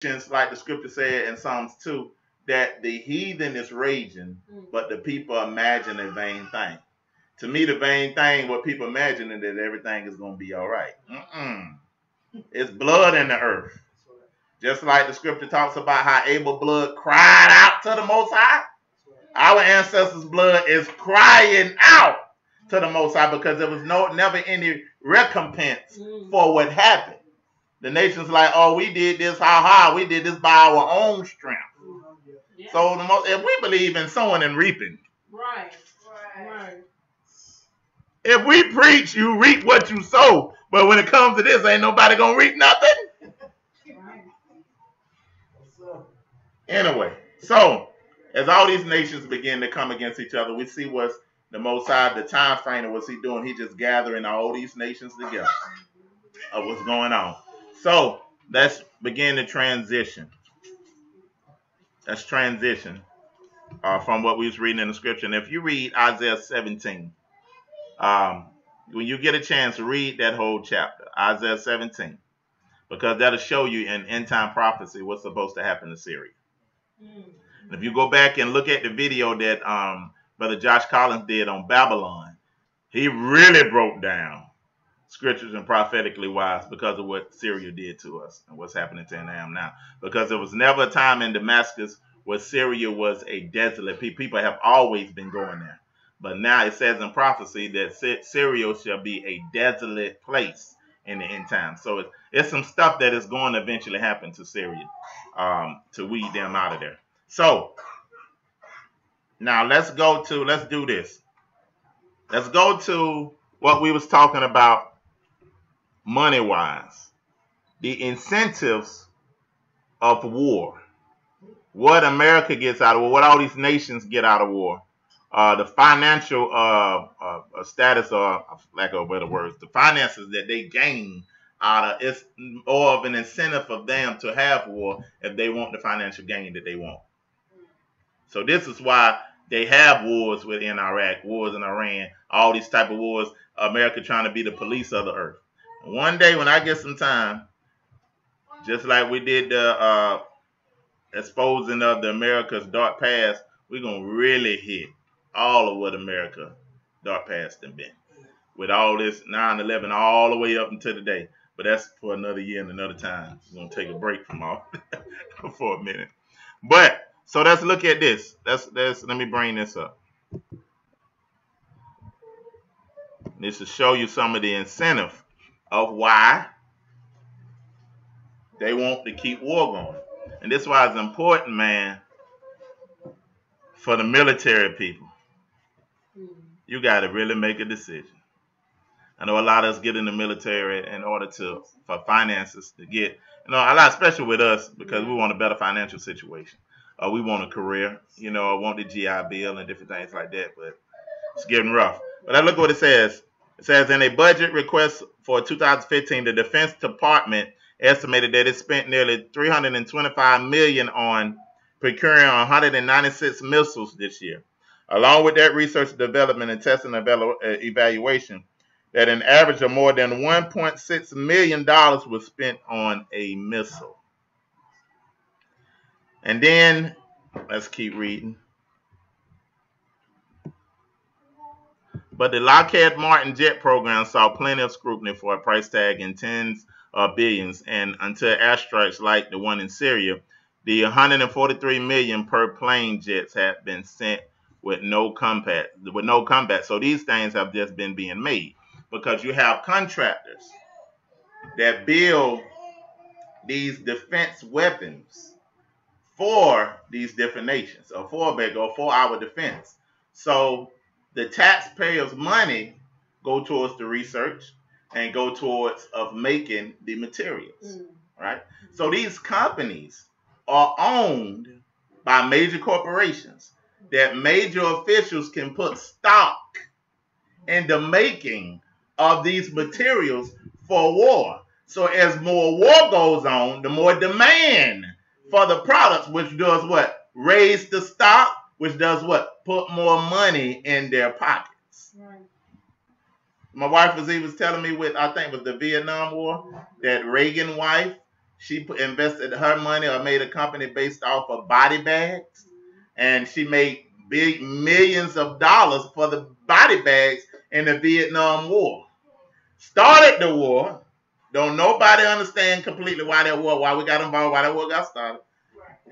Just like the scripture said in Psalms 2, that the heathen is raging, but the people imagine a vain thing. To me, the vain thing, what people imagine is that everything is going to be all right. It's blood in the earth. Just like the scripture talks about how Abel's blood cried out to the Most High. Our ancestors' blood is crying out to the Most High because there was never any recompense for what happened. The nation's like, oh, we did this, we did this by our own strength. Yeah. So if we believe in sowing and reaping, right. If we preach, you reap what you sow. But when it comes to this, ain't nobody gonna reap nothing. Anyway, so as all these nations begin to come against each other, we see what's the Most High, the time frame of what's he doing. He just gathering all these nations together of what's going on. So let's begin the transition. Let's transition from what we was reading in the scripture. And if you read Isaiah 17, when you get a chance, read that whole chapter, Isaiah 17, because that'll show you in end time prophecy what's supposed to happen to Syria. And if you go back and look at the video that Brother Josh Collins did on Babylon, he really broke down scriptures and prophetically wise because of what Syria did to us and what's happening to them now. Because there was never a time in Damascus where Syria was a desolate people. People have always been going there. But now it says in prophecy that Syria shall be a desolate place in the end time. So it's some stuff that is going to eventually happen to Syria to weed them out of there. So now let's do this. Let's go to what we was talking about money-wise. The incentives of war. What America gets out of war, what all these nations get out of war. The financial status, or lack of better words, the finances that they gain out of it's more of an incentive for them to have war if they want the financial gain that they want. So this is why they have wars within Iraq, wars in Iran, all these type of wars. America trying to be the police of the earth. One day when I get some time, just like we did the exposing of the America's dark past, we're going to really hit all of what America dark past has been. With all this 9/11 all the way up until today. But that's for another year and another time. We're going to take a break from all for a minute. But, so let's look at this. Let me bring this up. This will show you some of the incentive of why they want to keep war going. And this is why it's important, man, for the military people. You got to really make a decision. I know a lot of us get in the military in order for finances to get, a lot, especially with us, because we want a better financial situation. We want a career, I want the GI Bill and different things like that, but it's getting rough. But I look what it says. It says in a budget request for 2015, the Defense Department estimated that it spent nearly $325 million on procuring 196 missiles this year. Along with that research, development, and testing evaluation, that an average of more than $1.6 million was spent on a missile. And then, let's keep reading. But the Lockheed Martin jet program saw plenty of scrutiny for a price tag in tens of billions, and until airstrikes like the one in Syria, the $143 million per plane jets have been sent with no combat. So these things have just been being made because you have contractors that build these defense weapons for these different nations, or for our defense. So the taxpayers' money go towards the research and go towards of making the materials, right? So these companies are owned by major corporations that major officials can put stock in the making of these materials for war. So as more war goes on, the more demand for the products, which does what? Raise the stock, which does what? Put more money in their pockets. Right. My wife was telling me I think it was the Vietnam War, that Reagan wife, She invested her money or made a company based off of body bags, and she made big millions of dollars for the body bags in the Vietnam War. Started the war. Don't nobody understand completely why we got involved, why that war got started.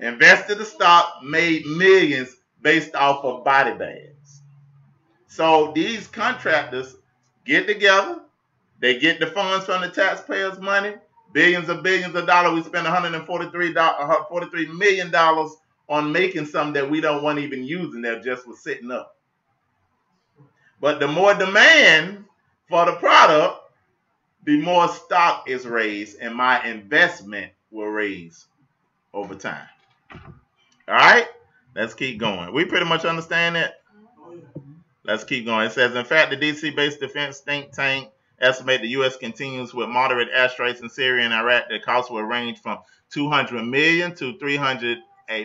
Invested the stock, made millions based off of body bags. So these contractors get together, they get the funds from the taxpayers' money, billions of dollars. We spend $143 million on making something that we don't want even using, that just was sitting up. But the more demand for the product, the more stock is raised, and my investment will raise over time. All right, let's keep going. We pretty much understand that. Let's keep going. It says, in fact, the DC-based defense think tank estimate the U.S. continues with moderate airstrikes in Syria and Iraq. The cost will range from $200 million to $300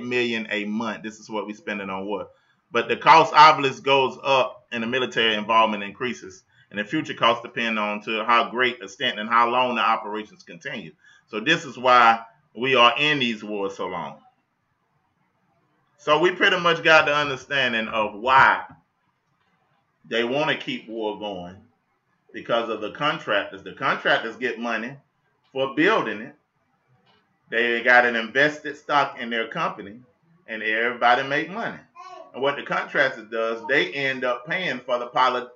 million a month. This is what we're spending on war. But the cost obviously goes up and the military involvement increases. And the future costs depend on to how great extent and how long the operations continue. So this is why we are in these wars so long. So we pretty much got the understanding of why they want to keep war going, because of the contractors. The contractors get money for building it. They got an invested stock in their company, and everybody make money. And what the contractor does, they end up paying for the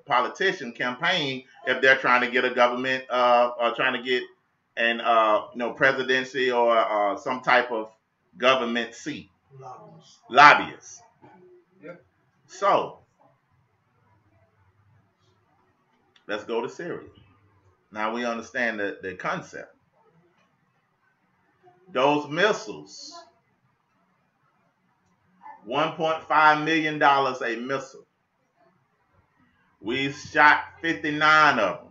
politician campaign if they're trying to get a government, or trying to get an presidency or some type of government seat. Lobbyists. Yep. So let's go to Syria. Now we understand the concept. Those missiles, $1.5 million a missile. We shot 59 of them.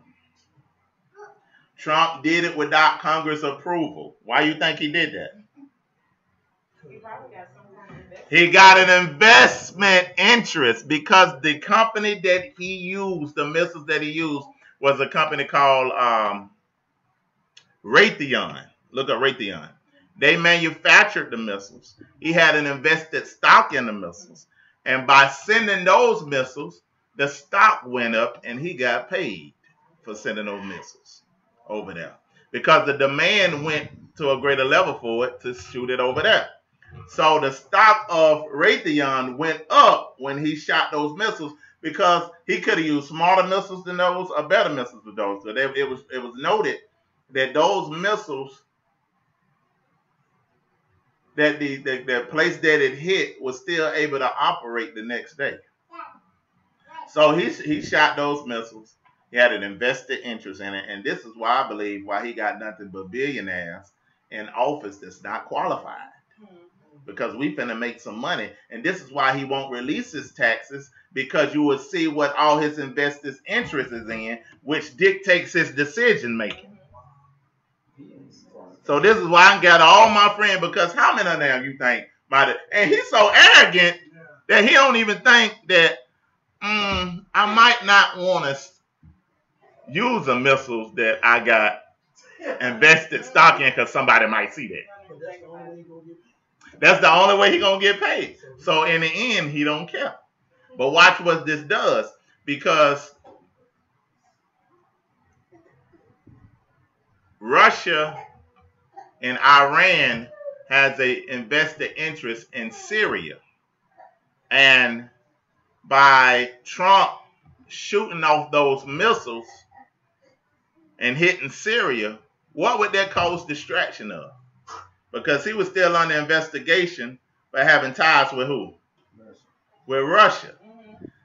Trump did it without Congress approval. Why do you think he did that? He got an investment interest because the company that he used, the missiles that he used, was a company called Raytheon. Look up Raytheon. They manufactured the missiles. He had an invested stock in the missiles. And by sending those missiles, the stock went up and he got paid for sending those missiles over there. Because the demand went to a greater level for it to shoot it over there. So the stock of Raytheon went up when he shot those missiles, because he could have used smaller missiles than those or better missiles than those. So it was noted that those missiles, that the place that it hit was still able to operate the next day. So he shot those missiles. He had an invested interest in it, and this is why I believe why he got nothing but billionaires in office that's not qualified. Because we finna make some money. And this is why he won't release his taxes, because you will see what all his investors' interest is in, which dictates his decision making. So this is why I got all my friends, because how many of them you think about it? And he's so arrogant that he don't even think that I might not want to use the missiles that I got invested stock in, because somebody might see that. That's the only way he's going to get paid. So in the end, he don't care. But watch what this does, because Russia and Iran has a invested interest in Syria. And by Trump shooting off those missiles and hitting Syria, what would that cause distraction of? Because he was still under investigation for having ties with who? With Russia.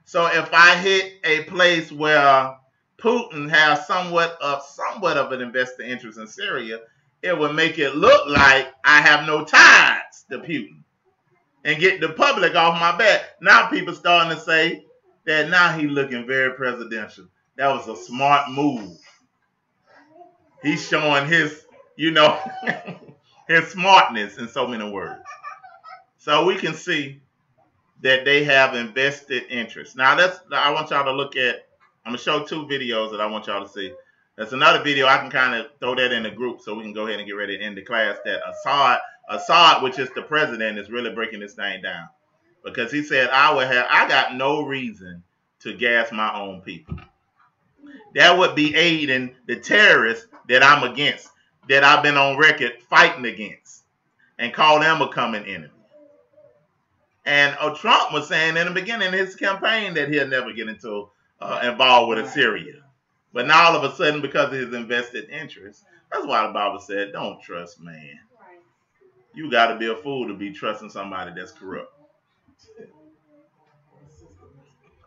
So if I hit a place where Putin has somewhat of an invested interest in Syria, it would make it look like I have no ties to Putin and get the public off my back. Now people starting to say that now he's looking very presidential. That was a smart move. He's showing his, his smartness in so many words. So we can see that they have invested interest. Now I want y'all to look at, I'm going to show two videos that I want y'all to see. That's another video. I can kind of throw that in the group so we can go ahead and get ready to end the class. That Assad, which is the president, is really breaking this thing down, because he said, I got no reason to gas my own people. That would be aiding the terrorists that I'm against, that I've been on record fighting against, and call them a coming enemy. And Trump was saying in the beginning of his campaign that he'll never get involved with Assyria. But now all of a sudden, because of his invested interest, that's why the Bible said, don't trust man. You got to be a fool to be trusting somebody that's corrupt.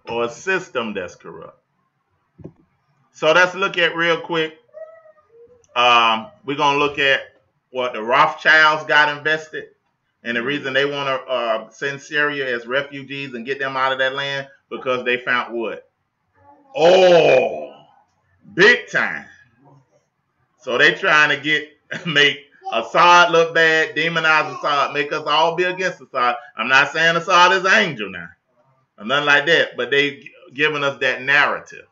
Or a system that's corrupt. So let's look at real quick. We're going to look at what the Rothschilds got invested. And the reason they want to send Syria as refugees and get them out of that land, because they found what? Oh, big time. So they trying to make Assad look bad, demonize Assad, make us all be against Assad. I'm not saying Assad is an angel now, or nothing like that, but they giving us that narrative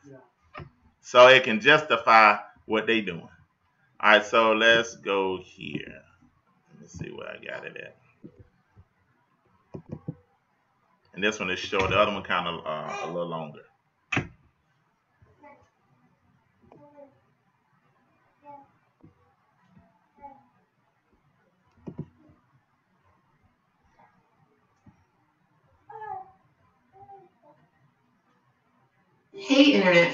so it can justify what they doing. All right, so let's go here. Let me see where I got it at. And this one is short. The other one kind of a little longer. Hey Internet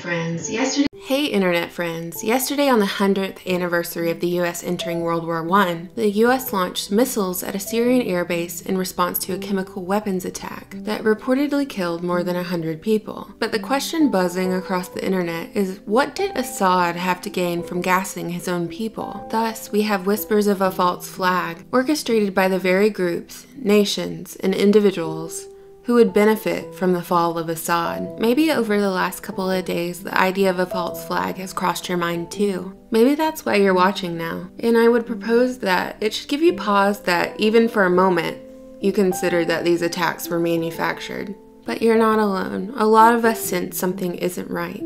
friends, yesterday on the 100th anniversary of the US entering World War I, the US launched missiles at a Syrian airbase in response to a chemical weapons attack that reportedly killed more than 100 people. But the question buzzing across the internet is, what did Assad have to gain from gassing his own people? Thus, we have whispers of a false flag, orchestrated by the very groups, nations, and individuals who would benefit from the fall of Assad. Maybe over the last couple of days, the idea of a false flag has crossed your mind too. Maybe that's why you're watching now. And I would propose that it should give you pause that even for a moment, you consider that these attacks were manufactured. But you're not alone. A lot of us sense something isn't right.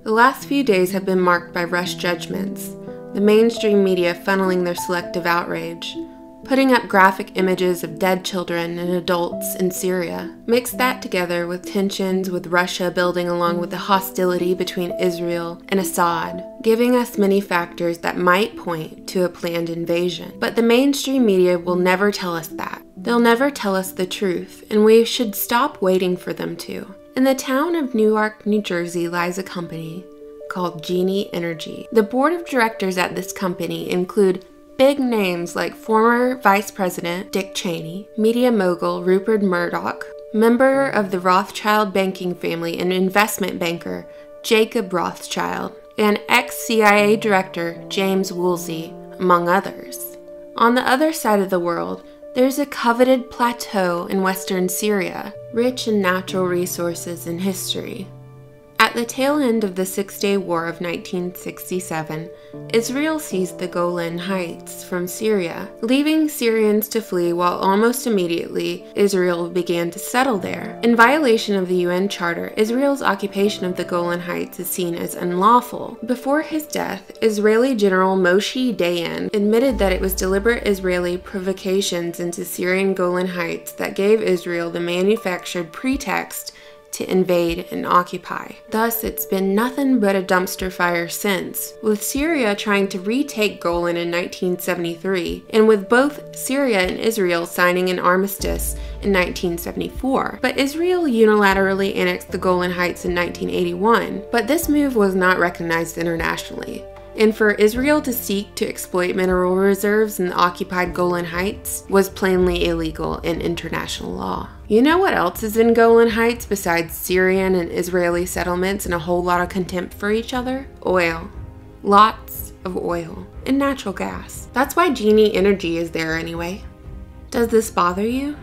The last few days have been marked by rushed judgments, the mainstream media funneling their selective outrage, putting up graphic images of dead children and adults in Syria. Mix that together with tensions with Russia building along with the hostility between Israel and Assad, giving us many factors that might point to a planned invasion. But the mainstream media will never tell us that. They'll never tell us the truth, and we should stop waiting for them to. In the town of Newark, New Jersey lies a company called Genie Energy. The board of directors at this company include big names like former Vice President Dick Cheney, media mogul Rupert Murdoch, member of the Rothschild banking family and investment banker Jacob Rothschild, and ex-CIA director James Woolsey, among others. On the other side of the world, there's a coveted plateau in western Syria, rich in natural resources and history. At the tail end of the Six-Day War of 1967, Israel seized the Golan Heights from Syria, leaving Syrians to flee while almost immediately Israel began to settle there. In violation of the UN Charter, Israel's occupation of the Golan Heights is seen as unlawful. Before his death, Israeli General Moshe Dayan admitted that it was deliberate Israeli provocations into Syrian Golan Heights that gave Israel the manufactured pretext to invade and occupy. Thus, it's been nothing but a dumpster fire since, with Syria trying to retake Golan in 1973, and with both Syria and Israel signing an armistice in 1974. But Israel unilaterally annexed the Golan Heights in 1981, but this move was not recognized internationally. And for Israel to seek to exploit mineral reserves in the occupied Golan Heights was plainly illegal in international law. You know what else is in Golan Heights besides Syrian and Israeli settlements and a whole lot of contempt for each other? Oil. Lots of oil. And natural gas. That's why Genie Energy is there anyway. Does this bother you?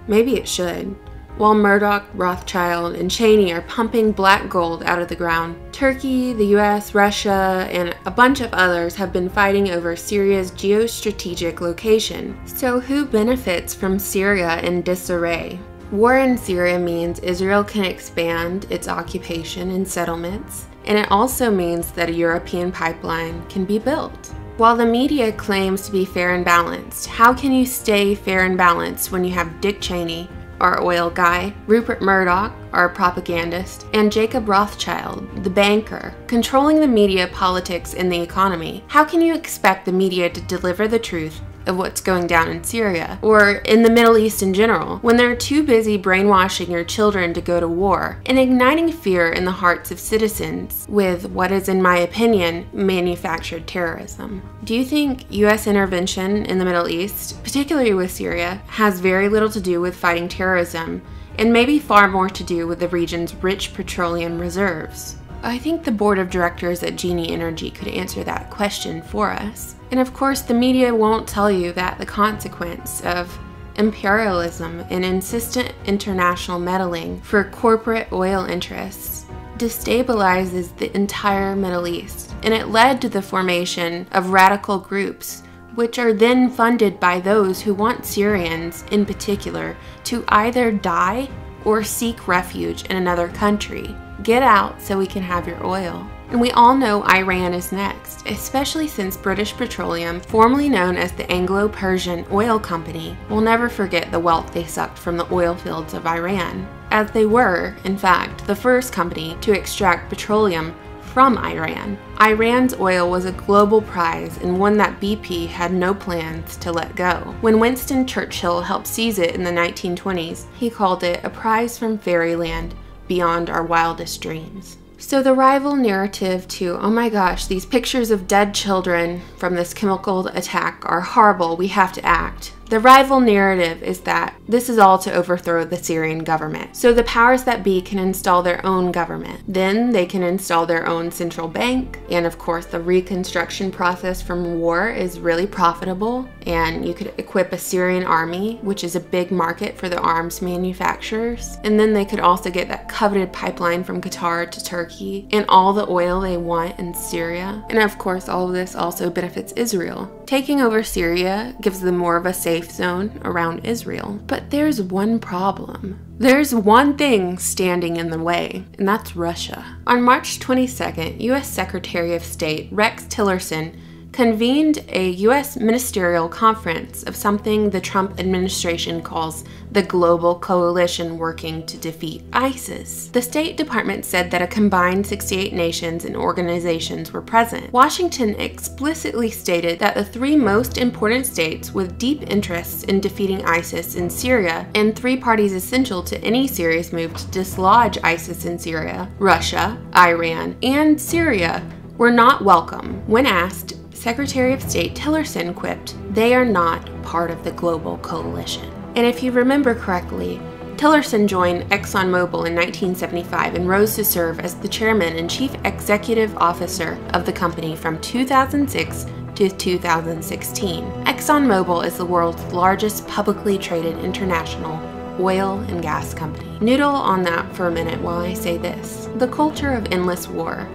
Maybe it should. While Murdoch, Rothschild, and Cheney are pumping black gold out of the ground, Turkey, the US, Russia, and a bunch of others have been fighting over Syria's geostrategic location. So who benefits from Syria in disarray? War in Syria means Israel can expand its occupation and settlements, and it also means that a European pipeline can be built. While the media claims to be fair and balanced, how can you stay fair and balanced when you have Dick Cheney, our oil guy, Rupert Murdoch, our propagandist, and Jacob Rothschild, the banker, controlling the media, politics, and the economy? How can you expect the media to deliver the truth of what's going down in Syria, or in the Middle East in general, when they're too busy brainwashing your children to go to war and igniting fear in the hearts of citizens with what is, in my opinion, manufactured terrorism? Do you think U.S. intervention in the Middle East, particularly with Syria, has very little to do with fighting terrorism, and maybe far more to do with the region's rich petroleum reserves? I think the board of directors at Genie Energy could answer that question for us. And of course, the media won't tell you that the consequence of imperialism and insistent international meddling for corporate oil interests destabilizes the entire Middle East, and it led to the formation of radical groups, which are then funded by those who want Syrians, in particular, to either die or seek refuge in another country. Get out so we can have your oil. And we all know Iran is next, especially since British Petroleum, formerly known as the Anglo-Persian Oil Company, will never forget the wealth they sucked from the oil fields of Iran, as they were, in fact, the first company to extract petroleum from Iran. Iran's oil was a global prize and one that BP had no plans to let go. When Winston Churchill helped seize it in the 1920s, he called it a prize from fairyland beyond our wildest dreams. So the rival narrative to, oh my gosh, these pictures of dead children from this chemical attack are horrible, we have to act. The rival narrative is that this is all to overthrow the Syrian government. So the powers that be can install their own government. Then they can install their own central bank. And of course, the reconstruction process from war is really profitable. And you could equip a Syrian army, which is a big market for the arms manufacturers. And then they could also get that coveted pipeline from Qatar to Turkey and all the oil they want in Syria. And of course, all of this also benefits Israel. Taking over Syria gives them more of a safe zone around Israel. But there's one problem. There's one thing standing in the way, and that's Russia. On March 22nd, U.S. Secretary of State Rex Tillerson convened a U.S. ministerial conference of something the Trump administration calls the Global Coalition Working to Defeat ISIS. The State Department said that a combined 68 nations and organizations were present. Washington explicitly stated that the three most important states with deep interests in defeating ISIS in Syria and three parties essential to any serious move to dislodge ISIS in Syria, Russia, Iran, and Syria, were not welcome. When asked, Secretary of State Tillerson quipped, "They are not part of the global coalition." And if you remember correctly, Tillerson joined ExxonMobil in 1975 and rose to serve as the chairman and chief executive officer of the company from 2006 to 2016. ExxonMobil is the world's largest publicly traded international oil and gas company. Noodle on that for a minute while I say this. The culture of endless war,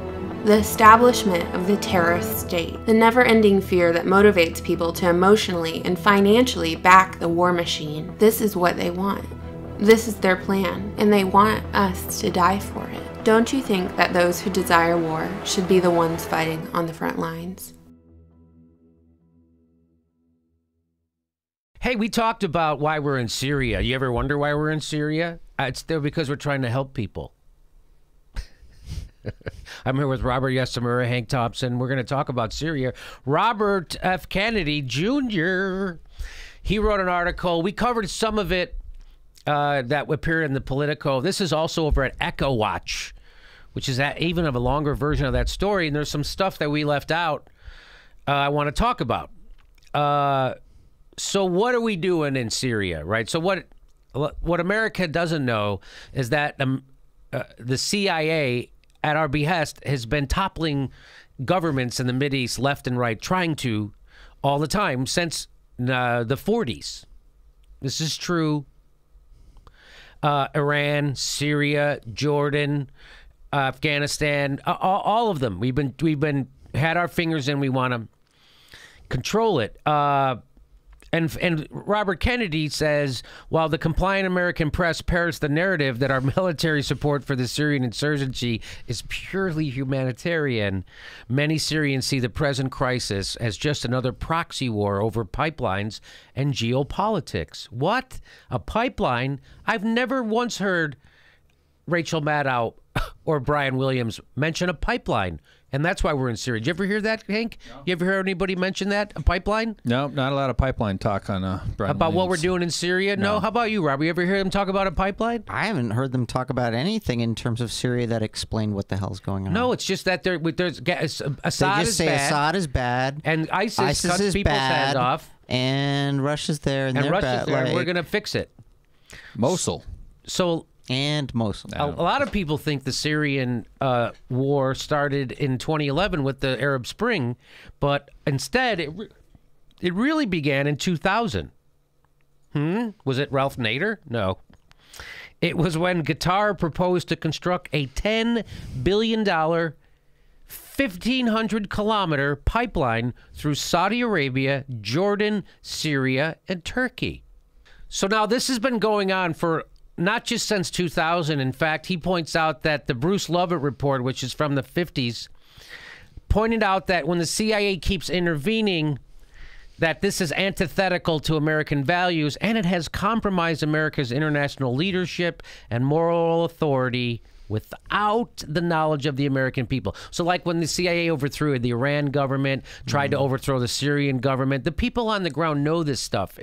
the establishment of the terrorist state, the never-ending fear that motivates people to emotionally and financially back the war machine. This is what they want. This is their plan, and they want us to die for it. Don't you think that those who desire war should be the ones fighting on the front lines? Hey, we talked about why we're in Syria. You ever wonder why we're in Syria? It's there because we're trying to help people. I'm here with Robert Yesamura, Hank Thompson. We're going to talk about Syria. Robert F. Kennedy Jr., he wrote an article. We covered some of it that appeared in the Politico. This is also over at Echo Watch, which is even a longer version of that story. And there's some stuff that we left out I want to talk about. So what are we doing in Syria, right? So what America doesn't know is that the CIA, at our behest, has been toppling governments in the Mideast left and right, trying to all the time since the 40s. This is true. Iran, Syria, Jordan, Afghanistan, all of them. We've been had our fingers in. We want to control it. And Robert Kennedy says, while the compliant American press parrots the narrative that our military support for the Syrian insurgency is purely humanitarian, many Syrians see the present crisis as just another proxy war over pipelines and geopolitics. What? A pipeline? I've never once heard Rachel Maddow or Brian Williams mention a pipeline. And that's why we're in Syria. Did you ever hear that, Hank? No. You ever hear anybody mention that, a pipeline? No, not a lot of pipeline talk on Brian about Williams. What we're doing in Syria? No. How about you, Robert? You ever hear them talk about a pipeline? I haven't heard them talk about anything in terms of Syria that explain what the hell's going on. No, it's just that there's Assad they just say bad, Assad is bad, and ISIS cuts is people's bad, heads off, and Russia's there, and they're Russia's bad. there, Like, and we're going to fix it. Mosul. So. And Mosul. A lot of people think the Syrian war started in 2011 with the Arab Spring, but instead it really began in 2000. Was it Ralph Nader? No. It was when Qatar proposed to construct a $10 billion, 1,500-kilometer pipeline through Saudi Arabia, Jordan, Syria, and Turkey. So now this has been going on for not just since 2000. In fact, he points out that the Bruce Lovett report, which is from the 50s, pointed out that when the CIA keeps intervening, that this is antithetical to American values, and it has compromised America's international leadership and moral authority without the knowledge of the American people. So like when the CIA overthrew the Iran government, tried to overthrow the Syrian government, the people on the ground know this stuff,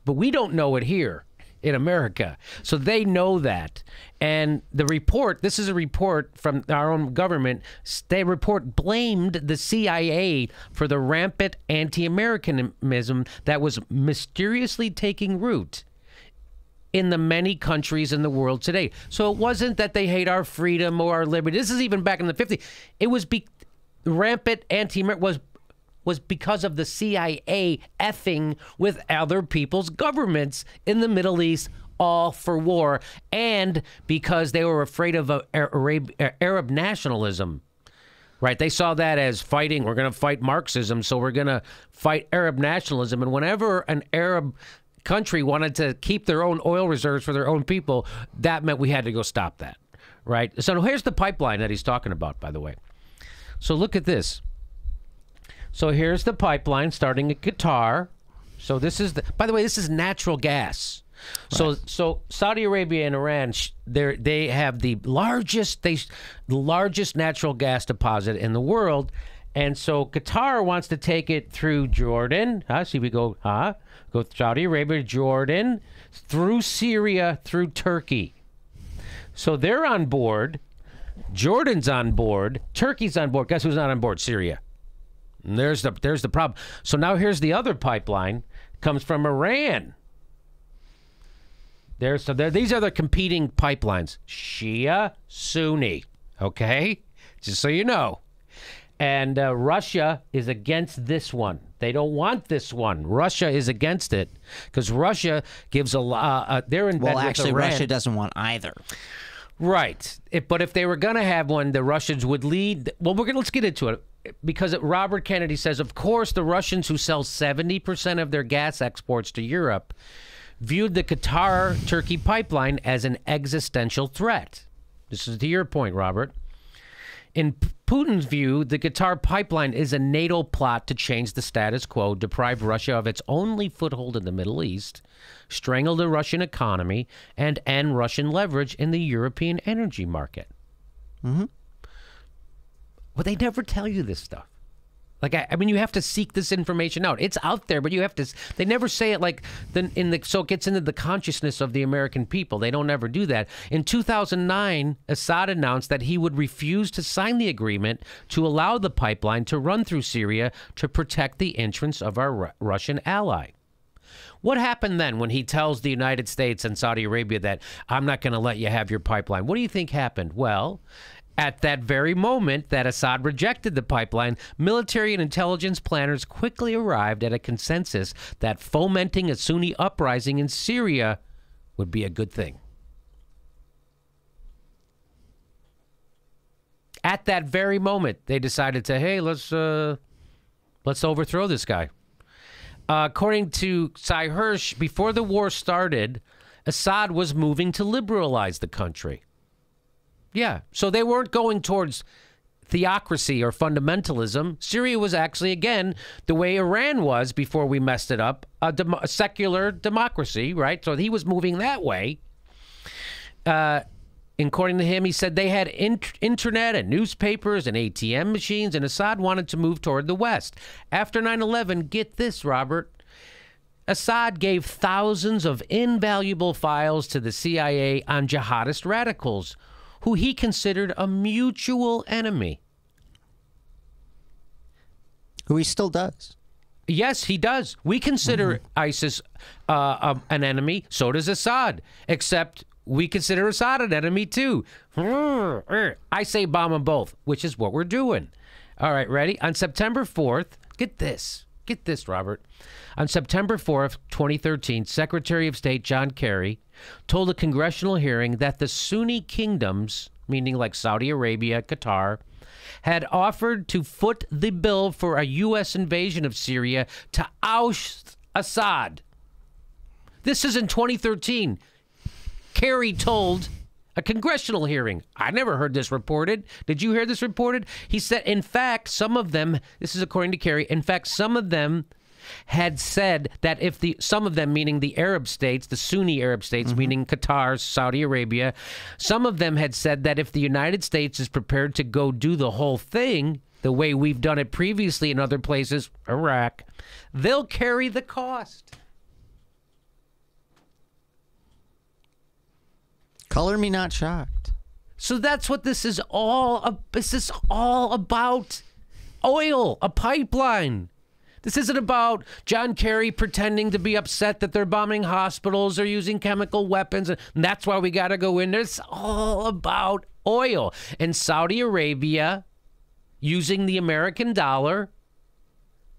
but we don't know it here in America. So they know that. And the report, this is a report from our own government, the report blamed the CIA for the rampant anti-Americanism that was mysteriously taking root in the many countries in the world today. So it wasn't that they hate our freedom or our liberty. This is even back in the 50s. It was rampant anti-American was because of the CIA effing with other people's governments in the Middle East, all for war, and because they were afraid of Arab nationalism. Right? They saw that as fighting. We're going to fight Marxism, so we're going to fight Arab nationalism. And whenever an Arab country wanted to keep their own oil reserves for their own people, that meant we had to go stop that. Right? So here's the pipeline that he's talking about, by the way. So look at this. So here's the pipeline starting at Qatar. So this is by the way, this is natural gas. Right. So Saudi Arabia and Iran, they have the largest natural gas deposit in the world, and so Qatar wants to take it through Jordan. See, we go Saudi Arabia, Jordan, through Syria, through Turkey. So they're on board. Jordan's on board. Turkey's on board. Guess who's not on board? Syria. And there's the problem. So now here's the other pipeline, comes from Iran. These are the competing pipelines, Shia, Sunni. Okay, just so you know. And Russia is against this one. They don't want this one. Russia is against it because Russia gives a lot. They're in bed with actually, Iran. Russia doesn't want either. Right. But if they were going to have one, the Russians would lead. Well, let's get into it. Because Robert Kennedy says, of course, the Russians who sell 70% of their gas exports to Europe viewed the Qatar-Turkey pipeline as an existential threat. This is to your point, Robert. In Putin's view, the Qatar pipeline is a NATO plot to change the status quo, deprive Russia of its only foothold in the Middle East, strangle the Russian economy, and end Russian leverage in the European energy market. Mm-hmm. Well, they never tell you this stuff. Like, I mean, you have to seek this information out. It's out there, but you have to. They never say it like so it gets into the consciousness of the American people. They don't ever do that. In 2009, Assad announced that he would refuse to sign the agreement to allow the pipeline to run through Syria to protect the interests of our Russian ally. What happened then when he tells the United States and Saudi Arabia that I'm not going to let you have your pipeline? What do you think happened? Well, at that very moment that Assad rejected the pipeline, military and intelligence planners quickly arrived at a consensus that fomenting a Sunni uprising in Syria would be a good thing. At that very moment, they decided to, hey, let's overthrow this guy. According to Cy Hirsch, before the war started, Assad was moving to liberalize the country. Yeah, so they weren't going towards theocracy or fundamentalism. Syria was actually, again, the way Iran was before we messed it up, a secular democracy, right? So he was moving that way. According to him, he said they had internet and newspapers and ATM machines, and Assad wanted to move toward the West. After 9/11, get this, Robert, Assad gave thousands of invaluable files to the CIA on jihadist radicals, who he considered a mutual enemy. Who he still does. Yes, he does. We consider ISIS an enemy. So does Assad. Except we consider Assad an enemy too. I say bomb them both, which is what we're doing. All right, ready? On September 4th, get this. Get this, Robert. On September 4th, 2013, Secretary of State John Kerry told a congressional hearing that the Sunni kingdoms, meaning like Saudi Arabia, Qatar, had offered to foot the bill for a U.S. invasion of Syria to oust Assad. This is in 2013. Kerry told a congressional hearing. I never heard this reported. Did you hear this reported? He said, in fact, some of them, this is according to Kerry, in fact, some of them had said that if some of them, meaning the Arab states, the Sunni Arab states, meaning Qatar, Saudi Arabia, some of them had said that if the United States is prepared to go do the whole thing, the way we've done it previously in other places, Iraq, they'll carry the cost. Color me not shocked. So that's what this is all. This is all about oil, a pipeline. This isn't about John Kerry pretending to be upset that they're bombing hospitals or using chemical weapons, and that's why we got to go in there. It's all about oil. And Saudi Arabia using the American dollar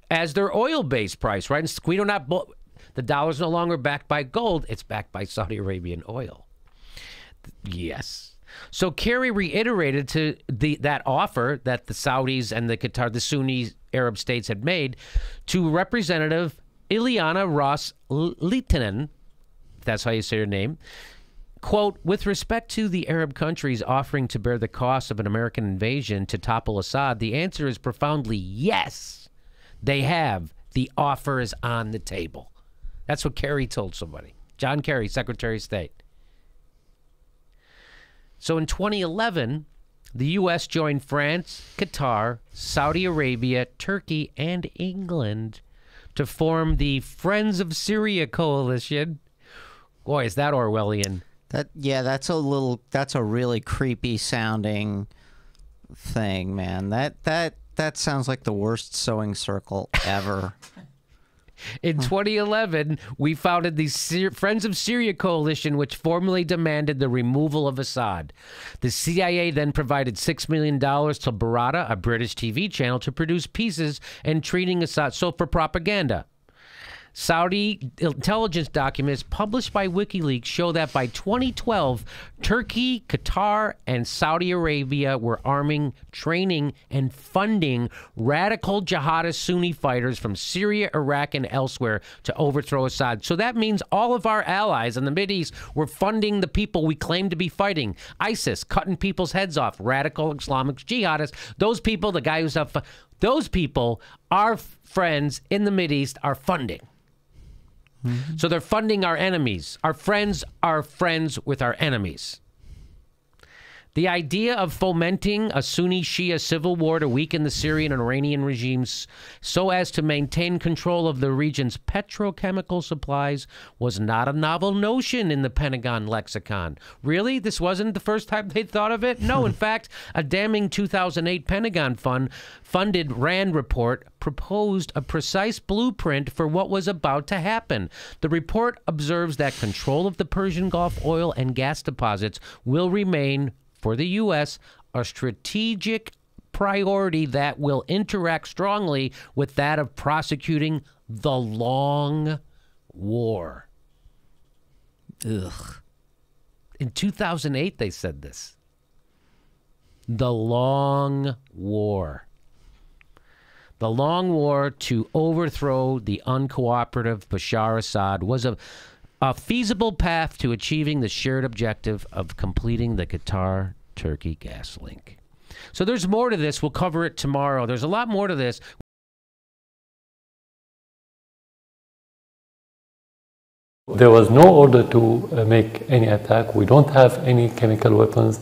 as their oil-based price, right? And we don't have the dollar's no longer backed by gold; it's backed by Saudi Arabian oil. Yes. So Kerry reiterated to that offer that the Saudis and the Qatar, the Sunni Arab states had made to Representative Ileana Ros-Lehtinen, if that's how you say her name, quote, with respect to the Arab countries offering to bear the cost of an American invasion to topple Assad, the answer is profoundly yes, they have. The offer is on the table. That's what Kerry told somebody. John Kerry, Secretary of State. So in 2011, the U.S. joined France, Qatar, Saudi Arabia, Turkey, and England to form the Friends of Syria coalition. Boy, is that Orwellian. That's a really creepy sounding thing, man. That sounds like the worst sewing circle ever. In 2011, we founded the Friends of Syria coalition, which formally demanded the removal of Assad. The CIA then provided $6 million to Barata, a British TV channel, to produce pieces and treating Assad for propaganda. Saudi intelligence documents published by WikiLeaks show that by 2012, Turkey, Qatar, and Saudi Arabia were arming, training, and funding radical jihadist Sunni fighters from Syria, Iraq, and elsewhere to overthrow Assad. So that means all of our allies in the Mideast were funding the people we claim to be fighting. ISIS, cutting people's heads off, radical Islamic jihadists. Those people, the guy who's up, those people, our friends in the Mideast are funding. So they're funding our enemies. Our friends are friends with our enemies. The idea of fomenting a Sunni-Shia civil war to weaken the Syrian and Iranian regimes so as to maintain control of the region's petrochemical supplies was not a novel notion in the Pentagon lexicon. Really? This wasn't the first time they'd thought of it? No, in fact, a damning 2008 Pentagon funded RAND report proposed a precise blueprint for what was about to happen. The report observes that control of the Persian Gulf oil and gas deposits will remain, for the U.S., a strategic priority that will interact strongly with that of prosecuting the long war. Ugh. In 2008, they said this. The long war. The long war to overthrow the uncooperative Bashar Assad was a feasible path to achieving the shared objective of completing the Qatar-Turkey gas link. So there's more to this. We'll cover it tomorrow. There's a lot more to this. There was no order to make any attack. We don't have any chemical weapons.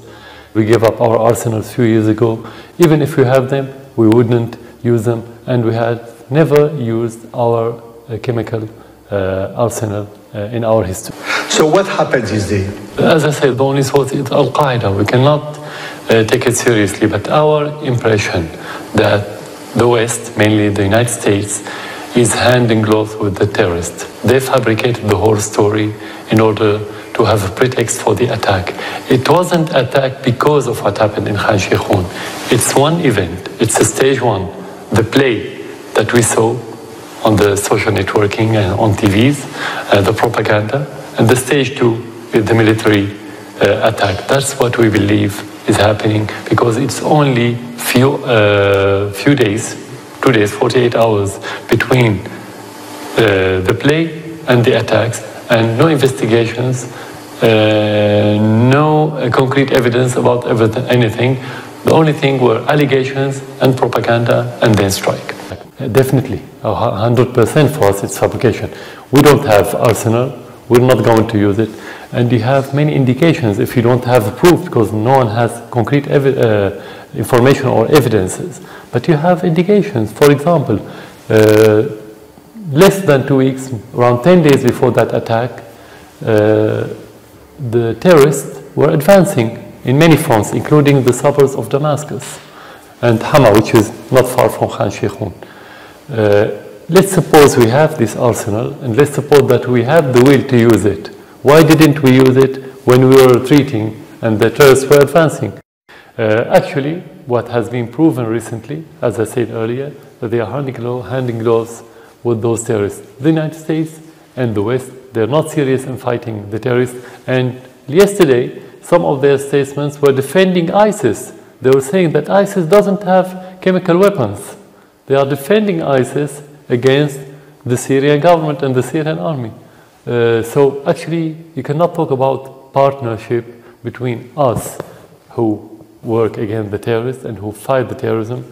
We gave up our arsenals a few years ago. Even if we have them, we wouldn't use them. And we had never used our chemical arsenal in our history. So what happened this day? As I said, the only source is Al-Qaeda. We cannot take it seriously. But our impression that the West, mainly the United States, is hand in glove with the terrorists. They fabricated the whole story in order to have a pretext for the attack. It wasn't attack because of what happened in Khan Sheikhoun. It's one event. It's a stage one. The play that we saw on the social networking and on TVs, the propaganda, and the stage two is the military attack. That's what we believe is happening because it's only few days, 2 days, 48 hours between the play and the attacks, and no investigations, no concrete evidence about anything. The only thing were allegations and propaganda and then strike. Definitely, 100% for us it's fabrication. We don't have arsenal, we're not going to use it, and you have many indications if you don't have proof because no one has concrete information or evidences. But you have indications. For example, less than 2 weeks, around 10 days before that attack, the terrorists were advancing in many fronts, including the suburbs of Damascus and Hama, which is not far from Khan Sheikhoun. Let's suppose we have this arsenal, and let's suppose that we have the will to use it. Why didn't we use it when we were retreating and the terrorists were advancing? Actually, what has been proven recently, as I said earlier, that they are hand in gloves with those terrorists. The United States and the West, they're not serious in fighting the terrorists. And yesterday, some of their statements were defending ISIS. They were saying that ISIS doesn't have chemical weapons. They are defending ISIS against the Syrian government and the Syrian army. So actually, you cannot talk about partnership between us who work against the terrorists and who fight the terrorism